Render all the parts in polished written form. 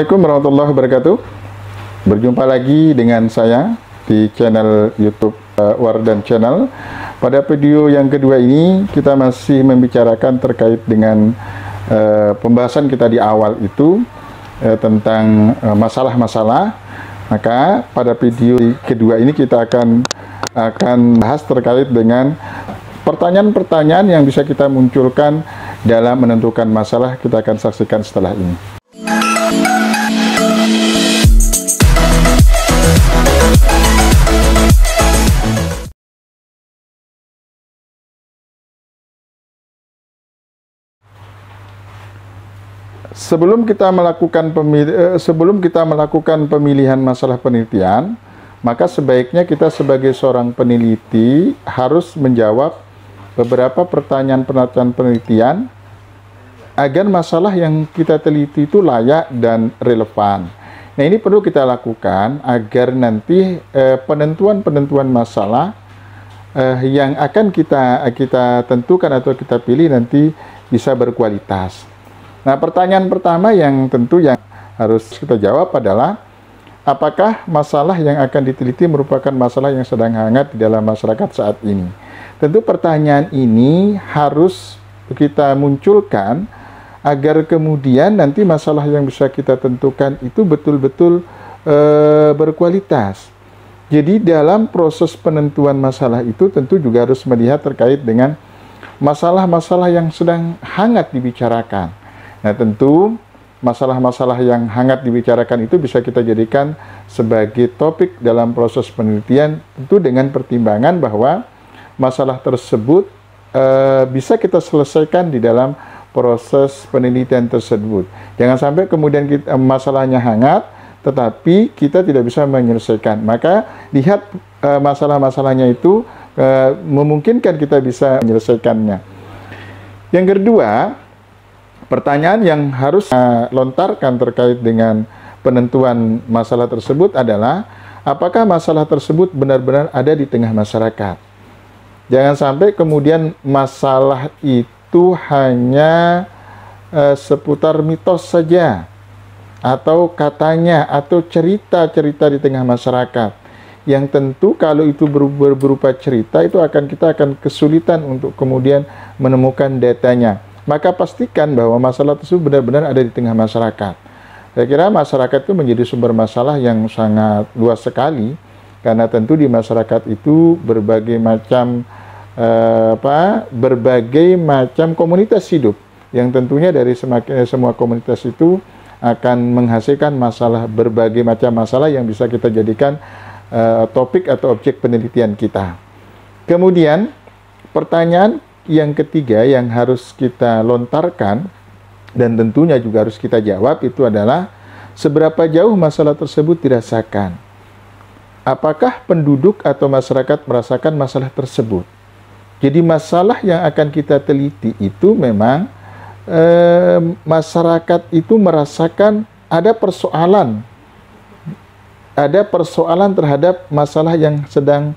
Assalamualaikum warahmatullahi wabarakatuh. Berjumpa lagi dengan saya di channel YouTube Wardan Channel. Pada video yang kedua ini kita masih membicarakan terkait dengan pembahasan kita di awal itu tentang masalah-masalah. Maka pada video kedua ini kita akan bahas terkait dengan pertanyaan-pertanyaan yang bisa kita munculkan dalam menentukan masalah. Kita akan saksikan setelah ini. Sebelum kita melakukan pemilihan masalah penelitian, maka sebaiknya kita sebagai seorang peneliti harus menjawab beberapa pertanyaan penelitian agar masalah yang kita teliti itu layak dan relevan. Nah, ini perlu kita lakukan agar nanti penentuan masalah yang akan kita tentukan atau kita pilih nanti bisa berkualitas. Nah, pertanyaan pertama yang tentu yang harus kita jawab adalah apakah masalah yang akan diteliti merupakan masalah yang sedang hangat di dalam masyarakat saat ini. Tentu pertanyaan ini harus kita munculkan agar kemudian nanti masalah yang bisa kita tentukan itu betul-betul berkualitas. Jadi dalam proses penentuan masalah itu tentu juga harus melihat terkait dengan masalah-masalah yang sedang hangat dibicarakan. Nah, tentu masalah-masalah yang hangat dibicarakan itu bisa kita jadikan sebagai topik dalam proses penelitian, tentu dengan pertimbangan bahwa masalah tersebut bisa kita selesaikan di dalam proses penelitian tersebut. Jangan sampai kemudian masalahnya hangat, tetapi kita tidak bisa menyelesaikan. Maka lihat masalah-masalahnya itu memungkinkan kita bisa menyelesaikannya. Yang kedua, pertanyaan yang harus lontarkan terkait dengan penentuan masalah tersebut adalah apakah masalah tersebut benar-benar ada di tengah masyarakat. Jangan sampai kemudian masalah itu hanya seputar mitos saja, atau katanya, atau cerita-cerita di tengah masyarakat. Yang tentu kalau itu berupa cerita, itu kita akan kesulitan untuk kemudian menemukan datanya. Maka pastikan bahwa masalah tersebut benar-benar ada di tengah masyarakat. Saya kira masyarakat itu menjadi sumber masalah yang sangat luas sekali, karena tentu di masyarakat itu berbagai macam komunitas hidup, yang tentunya dari semua komunitas itu akan menghasilkan berbagai macam masalah yang bisa kita jadikan topik atau objek penelitian kita. Kemudian pertanyaan yang ketiga yang harus kita lontarkan dan tentunya juga harus kita jawab itu adalah seberapa jauh masalah tersebut dirasakan. Apakah penduduk atau masyarakat merasakan masalah tersebut? Jadi masalah yang akan kita teliti itu memang masyarakat itu merasakan ada persoalan terhadap masalah yang sedang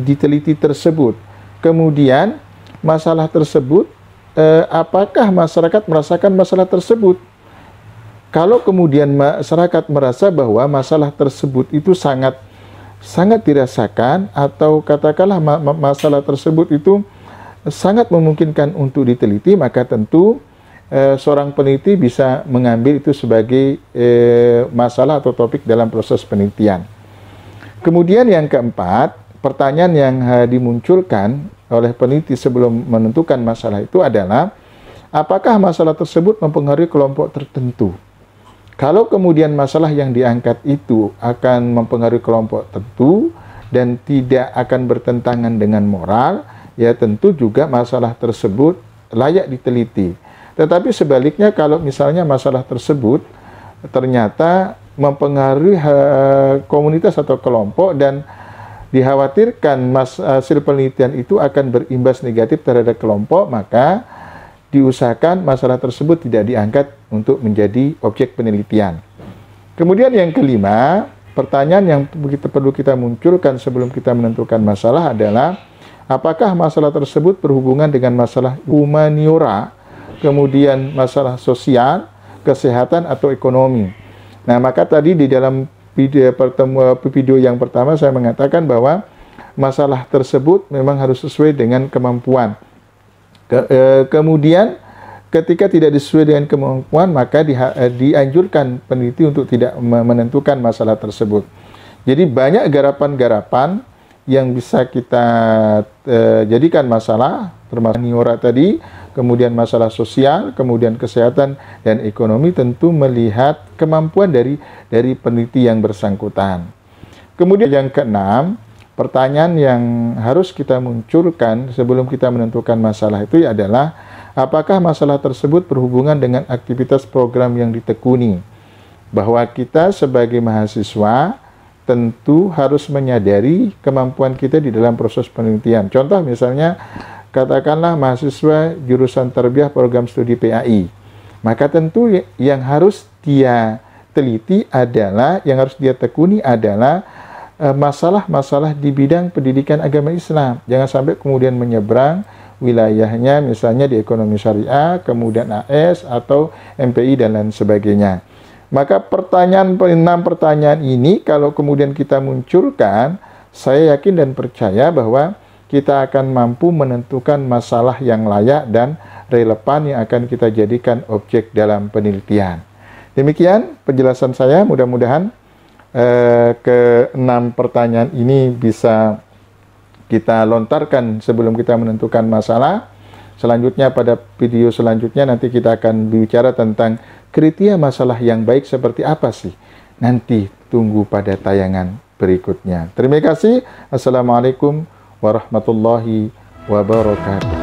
diteliti tersebut. Kemudian masalah tersebut, apakah masyarakat merasakan masalah tersebut? Kalau kemudian masyarakat merasa bahwa masalah tersebut itu sangat dirasakan, atau katakanlah masalah tersebut itu sangat memungkinkan untuk diteliti, maka tentu seorang peneliti bisa mengambil itu sebagai masalah atau topik dalam proses penelitian. Kemudian yang keempat, pertanyaan yang dimunculkan oleh peneliti sebelum menentukan masalah itu adalah apakah masalah tersebut mempengaruhi kelompok tertentu. Kalau kemudian masalah yang diangkat itu akan mempengaruhi kelompok tertentu dan tidak akan bertentangan dengan moral, ya tentu juga masalah tersebut layak diteliti. Tetapi sebaliknya, kalau misalnya masalah tersebut ternyata mempengaruhi komunitas atau kelompok dan dikhawatirkan hasil penelitian itu akan berimbas negatif terhadap kelompok, maka diusahakan masalah tersebut tidak diangkat untuk menjadi objek penelitian. Kemudian yang kelima, pertanyaan yang perlu kita munculkan sebelum kita menentukan masalah adalah apakah masalah tersebut berhubungan dengan masalah humaniora, kemudian masalah sosial, kesehatan, atau ekonomi. Nah, maka tadi di dalam video yang pertama saya mengatakan bahwa masalah tersebut memang harus sesuai dengan kemampuan. Kemudian ketika tidak sesuai dengan kemampuan, maka dianjurkan peneliti untuk tidak menentukan masalah tersebut. Jadi banyak garapan-garapan yang bisa kita jadikan masalah, termasuk niora tadi, kemudian masalah sosial, kemudian kesehatan dan ekonomi, tentu melihat kemampuan dari peneliti yang bersangkutan. Kemudian yang keenam, pertanyaan yang harus kita munculkan sebelum kita menentukan masalah itu adalah apakah masalah tersebut berhubungan dengan aktivitas program yang ditekuni. Bahwa kita sebagai mahasiswa tentu harus menyadari kemampuan kita di dalam proses penelitian. Contoh misalnya, katakanlah mahasiswa jurusan tarbiyah program studi PAI. Maka tentu yang harus dia teliti adalah, yang harus dia tekuni adalah masalah-masalah di bidang pendidikan agama Islam. Jangan sampai kemudian menyeberang wilayahnya misalnya di ekonomi syariah, kemudian AS atau MPI dan lain sebagainya. Maka enam pertanyaan ini kalau kemudian kita munculkan, saya yakin dan percaya bahwa kita akan mampu menentukan masalah yang layak dan relevan yang akan kita jadikan objek dalam penelitian. Demikian penjelasan saya, mudah-mudahan ke-6 pertanyaan ini bisa kita lontarkan sebelum kita menentukan masalah. Selanjutnya pada video selanjutnya nanti kita akan bicara tentang kriteria masalah yang baik seperti apa sih. Nanti tunggu pada tayangan berikutnya. Terima kasih. Assalamualaikum warahmatullahi wabarakatuh.